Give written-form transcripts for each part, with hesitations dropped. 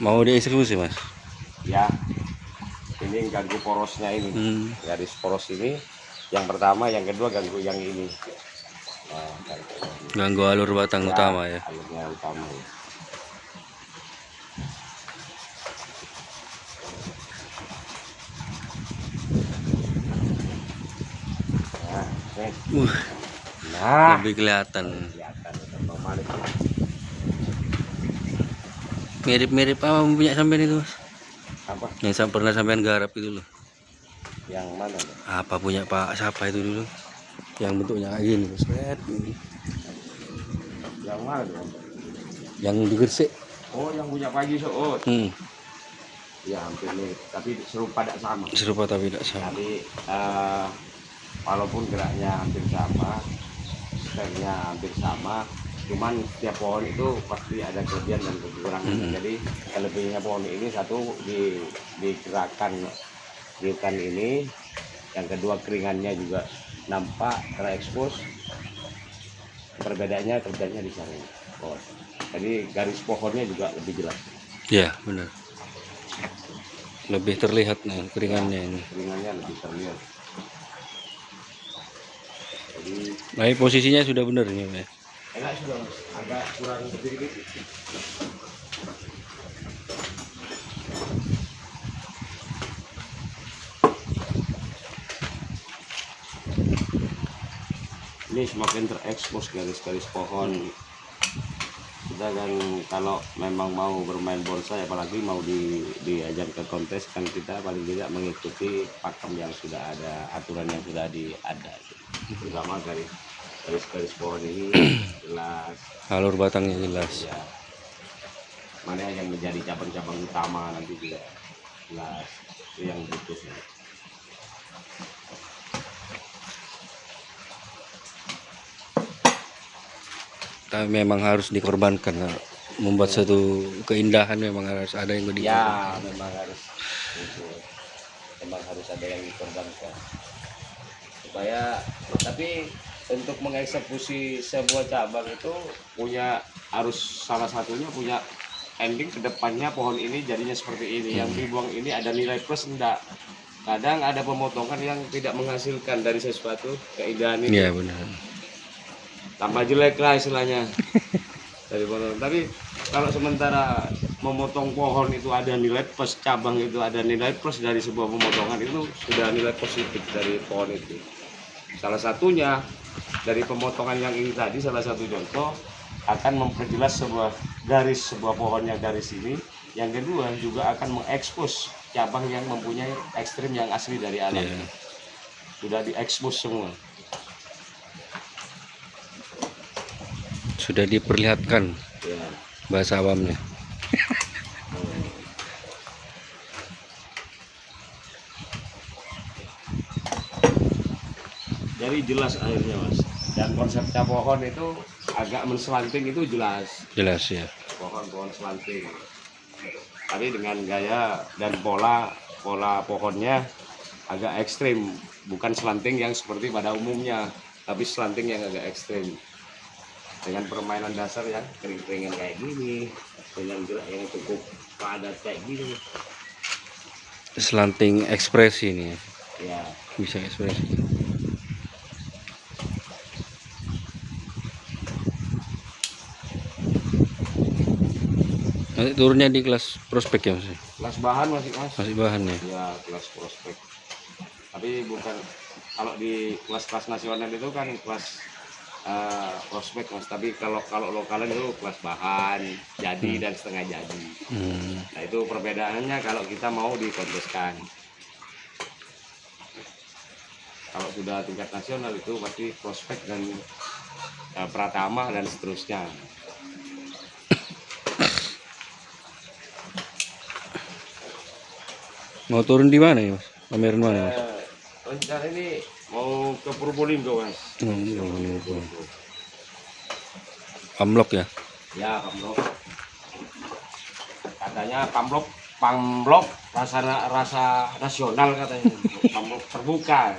Mau dieksekusi mas? Ya, ini ganggu porosnya ini, garis poros ini. Yang pertama, yang kedua ganggu yang ini. Nah, Ganggu alur batang utama ya. Alurnya utama. Nah, Lebih kelihatan. Mirip-mirip apa punya sampean itu mas? Apa? Yang pernah sampean garap itu loh. Yang mana? Apa punya Pak siapa itu dulu? Yang bentuknya kayak gini mas. Yang mana? Yang di Gresik. Oh, yang punya pagi so. Ya hampir mirip, tapi serupa tidak sama. Serupa tapi tidak sama. Tapi walaupun geraknya hampir sama, speknya hampir sama, cuman setiap pohon itu pasti ada kelebihan dan kekurangan. Jadi kelebihannya pohon ini satu di gerakan ini, yang kedua keringannya juga nampak terekspos. Perbedaannya kerjanya di sana. Jadi garis pohonnya juga lebih jelas. Ya benar. Lebih terlihat nih keringannya ini. Keringannya lebih terlihat. Jadi, nah ini posisinya sudah benar ini mas. enak sudah mas, agak kurang sedikit. Ini semakin terekspos garis-garis pohon. Kita kan kalau memang mau bermain bonsai, apalagi mau diajak ke kontes, kan kita paling tidak mengikuti pakem yang sudah ada, aturan yang sudah ada. Terutama garis pohon ini jelas, Alur batangnya jelas ya. Mana yang menjadi cabang-cabang utama nanti juga jelas, itu yang butuhnya. tapi memang harus dikorbankan membuat satu keindahan, memang harus ada yang dikorbankan. Ya memang harus ada yang dikorbankan supaya, tapi untuk mengeksekusi sebuah cabang itu harus salah satunya punya ending kedepannya pohon ini jadinya seperti ini. Yang dibuang ini ada nilai plus enggak? Kadang ada pemotongan yang tidak menghasilkan dari sesuatu keindahan ini. Iya benar. Tambah jelek lah istilahnya dari pohon. Tapi kalau sementara memotong pohon itu ada nilai plus, cabang itu ada nilai plus dari sebuah pemotongan, itu sudah nilai positif dari pohon itu. Salah satunya dari pemotongan yang ini tadi, salah satu contoh akan memperjelas sebuah pohon yang garis ini. Yang kedua juga akan mengekspos cabang yang mempunyai ekstrim yang asli dari alam. Sudah diekspos semua. Sudah diperlihatkan bahasa awamnya. Jadi jelas akhirnya mas. Dan konsepnya pohon itu agak menselanting, itu jelas. Jelas ya. Pohon selanting. Tapi dengan gaya dan pola pohonnya agak ekstrim. Bukan selanting yang seperti pada umumnya, tapi selanting yang agak ekstrim. Dengan permainan dasar yang kering-keringan kayak gini, dengan gerak yang cukup padat kayak gini. Selanting ekspresi ini Ya. Bisa ekspresi. Nanti turunnya di kelas prospek ya mas? Kelas bahan masih mas? Masih bahan ya? Ya kelas prospek. Tapi bukan, kalau di kelas nasional itu kan kelas prospek mas, tapi kalau lokalan itu kelas bahan, jadi dan setengah jadi. Nah itu perbedaannya kalau kita mau dikonteskan. Kalau sudah tingkat nasional itu pasti prospek dan pratama dan seterusnya. Mau turun di mana ya mas? Pameran mana mas? Rencana ini mau ke Purbolinggo mas. Pamlok ya? Ya pamlok. Katanya pamlok rasa nasional katanya. Pamlok terbuka.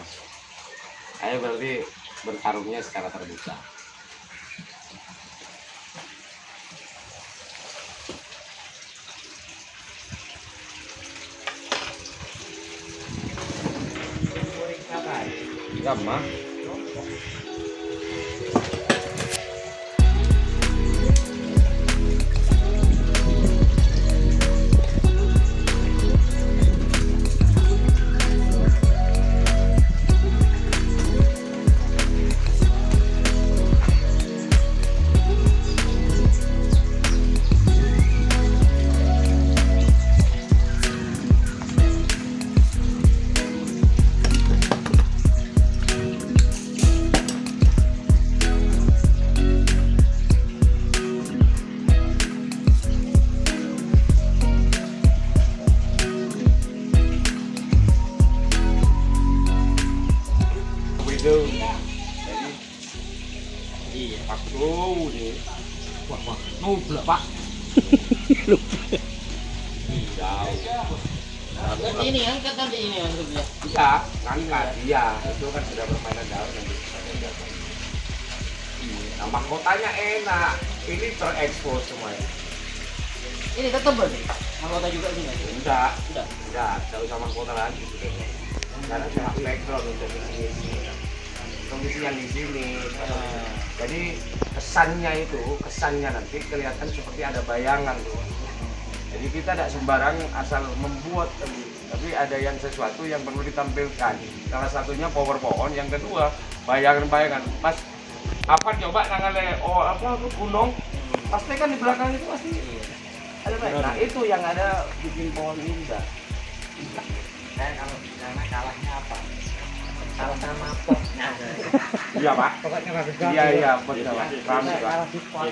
Saya berarti bertarungnya secara terbuka. Sama. Itu jadi iya Pak Bro nih. Wah, nublak Pak. Iya. Ini angkat tadi ini untuk dia. Iya, ngangkat. Iya, itu kan sudah permainan daun yang bisa diadakan. Nah, mahkotanya enak. Ini terekspos semuanya. Ini tetap berarti. Mahkota juga sini. Enggak usah mahkota lagi sudah. Karena saya background untuk ini. Kondisi yang di sini. Jadi kesannya nanti kelihatan seperti ada bayangan tuh. Jadi kita tidak sembarang asal membuat, tapi ada yang sesuatu yang perlu ditampilkan. Salah satunya power pohon, yang kedua bayangan-bayangan. Mas, apa coba nangale gunung? Pasti kan di belakang itu pasti ada bayangan. Nah itu yang ada bikin pohon indah. Kalau karena kalahnya apa? Kalah sama potnya. Iya Pak. Pokoknya bagus Iya betul Pak. Rame Pak. Kalah di pot.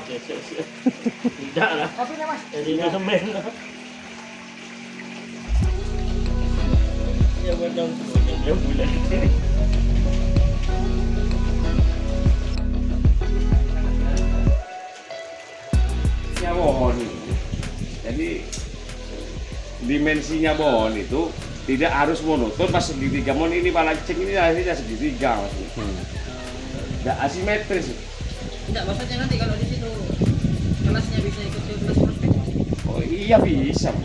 Tidak lah. Kopinya Mas. Jadi nggak semen. Ya benar. Ya bulan ini. Pohon ini. Jadi dimensinya pohon itu tidak harus monoton pas segitiga. Mon ini palancing ini hasilnya segitiga Mas. Tidak asimetris. Tidak, maksudnya nanti kalau di situ kelasnya bisa ikut ke kelas prospek. Oh iya bisa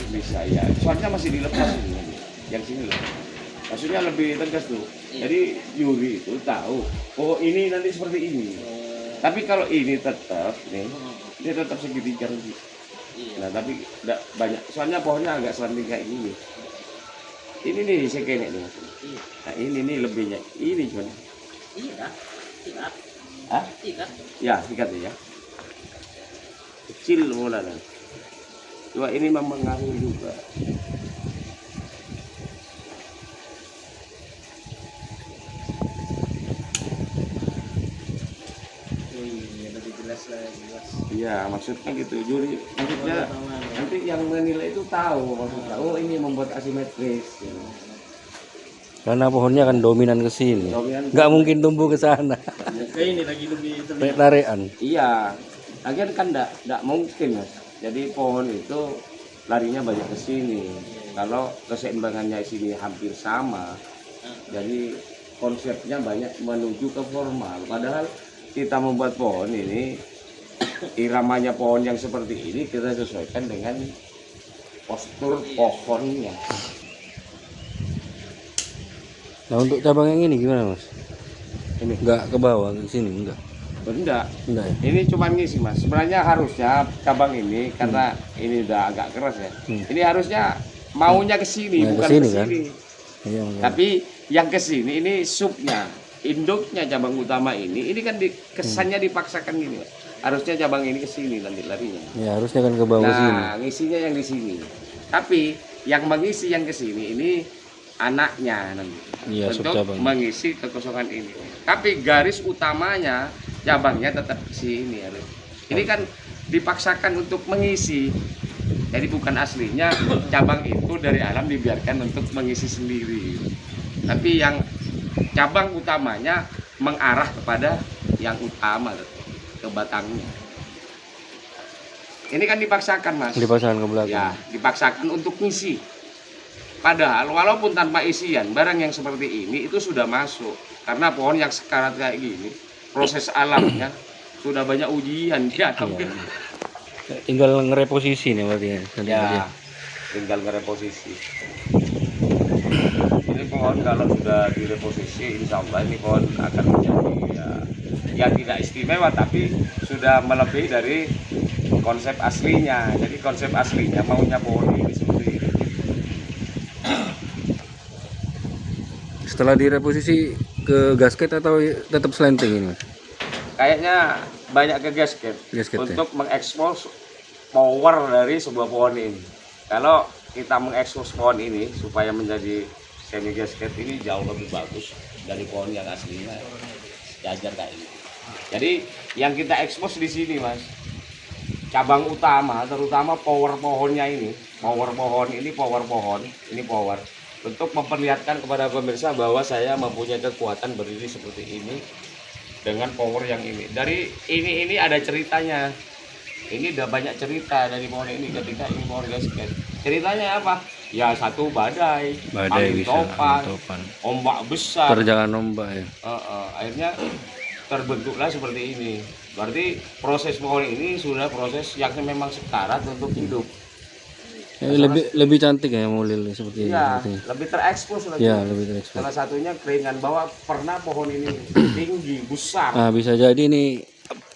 ya. Soalnya masih dilepas ini. Yang sini loh. Maksudnya lebih tegas tuh. Jadi Yuri itu tahu. Oh ini nanti seperti ini. Tapi kalau ini tetap nih, dia tetap segitiga nih. Nah tapi tidak banyak. Soalnya pohonnya agak selenting kayak gini. Ini nih sekenek nih. Nah ini nih lebihnya. Ini cuma. Iya, tikat. Hah? Tikat. Ya, ikat ya. Kecil mulai. Cuma ini mempengaruhi juga. Iya, lebih jelas lagi. Iya, maksudnya gitu. Juri maksudnya nanti yang menilai itu tahu maksudnya. Oh, ini membuat asimetris. Gitu. Karena pohonnya kan dominan ke sini. Dominan. Nggak mungkin tumbuh ke sana. Kayak ini lagi lebih Tarik-tarikan. Iya. Lagian kan enggak mungkin, Mas. Jadi pohon itu larinya banyak ke sini. Kalau keseimbangannya sini hampir sama. Jadi konsepnya banyak menuju ke formal. Padahal kita membuat pohon ini iramanya pohon yang seperti ini kita sesuaikan dengan postur pohonnya. Nah untuk cabang yang ini gimana Mas? Ini Nggak ke bawah ke sini enggak? enggak. Enggak ya? Ini cuma ngisi Mas. Sebenarnya harusnya cabang ini karena ini udah agak keras ya. Ini harusnya maunya ke sini Nah, bukan ke sini, ke kan? sini. Iya. Tapi yang ke sini ini subnya, induknya cabang utama ini kan kesannya dipaksakan gini Mas. Harusnya cabang ini ke sini nanti larinya. Ya harusnya kan ke bawah sini. Nah, ngisinya yang di sini. Tapi yang mengisi yang ke sini ini anaknya nanti. Iya, untuk subcabang. mengisi kekosongan ini. Tapi garis utamanya cabangnya tetap ke sini harus. Ini kan dipaksakan untuk mengisi. Jadi bukan aslinya cabang itu dari alam dibiarkan untuk mengisi sendiri. Tapi yang cabang utamanya mengarah kepada yang utama ke batangnya. Ini kan dipaksakan Mas. Dipasangkan ke belakang. Ya, dipaksakan untuk ngisi. Padahal walaupun tanpa isian, barang yang seperti ini itu sudah masuk. Karena pohon yang sekarat kayak gini, proses alamnya sudah banyak ujian dia. Tinggal ngereposisi nih berarti ya. Ya, tinggal ngereposisi. Ini pohon kalau sudah direposisi, insya Allah ini pohon akan menjadi ya tidak istimewa, tapi sudah melebihi dari konsep aslinya. Jadi konsep aslinya maunya pohon ini seperti ini. Setelah direposisi ke gasket atau tetap slanting ini, Mas? Kayaknya banyak ke gasket Gasket, untuk mengekspos power dari sebuah pohon ini. Kalau kita mengekspos pohon ini supaya menjadi semi gasket, ini jauh lebih bagus dari pohon yang aslinya jajar kayak ini. Jadi yang kita ekspos di sini, Mas, cabang utama, terutama power pohonnya ini, power pohon, untuk memperlihatkan kepada pemirsa bahwa saya mempunyai kekuatan berdiri seperti ini dengan power yang ini. Dari ini ada ceritanya. Ini udah banyak cerita dari pohon ini ketika ini pohon gasket. Ceritanya apa? Ya satu badai Badai bisa, topan, ombak besar. terjangan ombak ya. Akhirnya terbentuklah seperti ini. Berarti proses pohon ini sudah proses yang memang sekarat untuk hidup. Lebih cantik ya mulil seperti Iya, ini. lebih terekspos lagi. Ya, lebih terekspos. Salah satunya keringan bahwa pernah pohon ini tinggi, besar. Nah, bisa jadi ini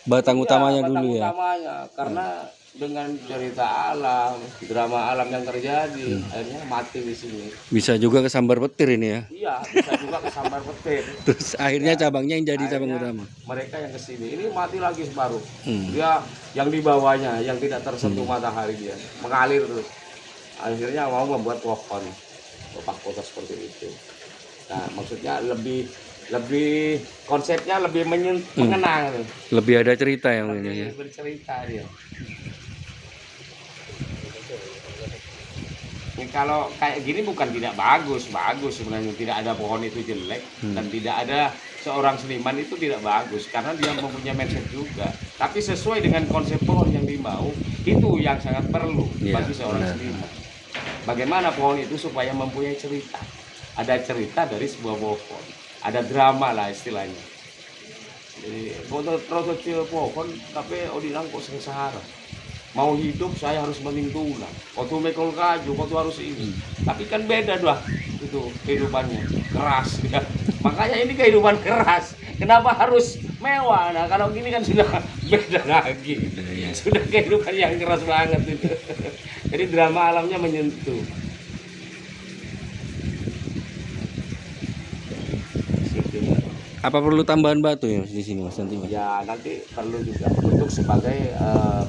batang Iya, utamanya batang dulu ya. utamanya. Karena dengan cerita alam, drama alam yang terjadi, akhirnya mati di sini. Bisa juga kesambar petir ini ya. Iya, bisa juga kesambar petir. Terus akhirnya cabangnya yang jadi cabang Akhirnya utama. mereka yang kesini, ini mati lagi separuh. Hmm. Dia yang di bawahnya, yang tidak tersentuh matahari, dia mengalir terus. Akhirnya mau membuat pohon kotak-kotak seperti itu. Nah, maksudnya lebih konsepnya lebih mengenang, Lebih ada cerita yang ini ya. lebih bercerita dia. Ini kalau kayak gini bukan tidak bagus sebenarnya, tidak ada pohon itu jelek dan tidak ada seorang seniman itu tidak bagus karena dia mempunyai mindset juga. Tapi sesuai dengan konsep pohon yang dimau, itu yang sangat perlu Iya, bagi seorang benar. seniman. Bagaimana pohon itu supaya mempunyai cerita. Ada cerita dari sebuah pohon, ada drama lah istilahnya. Jadi prototipe pohon tapi odilang kok sengsara. Mau hidup saya harus meningtulang. Waktu mekol kaju, waktu harus ini. Tapi kan beda dah itu kehidupannya, keras ya. Makanya ini kehidupan keras. Kenapa harus mewah? Nah kalau gini kan sudah beda lagi. Sudah kehidupan yang keras banget itu. Jadi drama alamnya menyentuh. Apa perlu tambahan batu ya di sini Mas nanti Mas? Ya nanti perlu juga untuk sebagai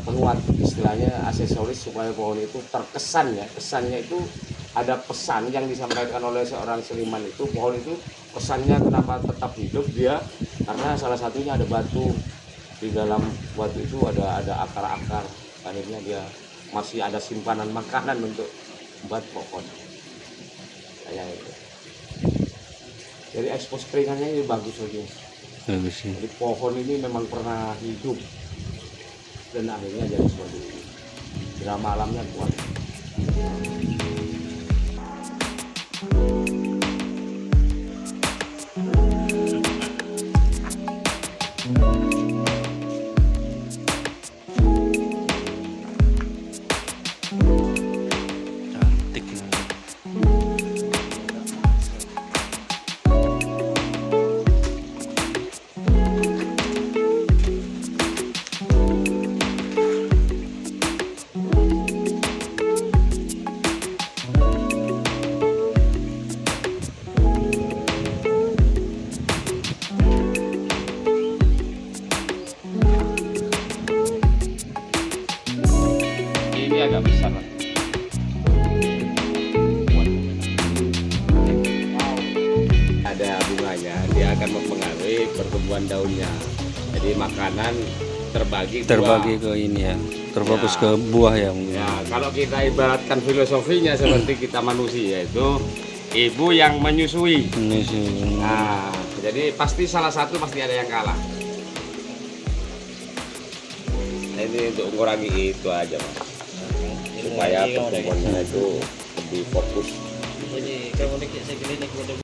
penguat, istilahnya aksesoris supaya pohon itu terkesan ya. Kesannya itu ada pesan yang disampaikan oleh seorang seniman itu, pohon itu pesannya kenapa tetap hidup dia karena salah satunya ada batu. Di dalam batu itu ada akar-akar, akhirnya dia masih ada simpanan makanan untuk membuat pohon kayak itu. Jadi ekspos keringannya ini bagus lagi. Bagus ya. Jadi pohon ini memang pernah hidup dan akhirnya jadi seperti ini. Drama alamnya kuat. Cantik ya. Ini agak besar lah. Ada bunganya, dia akan mempengaruhi pertumbuhan daunnya. Jadi makanan terbagi Ke ini ya. Terfokus Ya. ke buah ya mungkin. Ya, kalau kita ibaratkan filosofinya seperti kita manusia itu ibu yang menyusui. Ini sih. Nah, jadi pasti salah satu pasti ada yang kalah. Nah, ini untuk mengurangi itu aja mas, supaya pertumbuhannya itu lebih fokus. Jadi kamu nih saya gini nih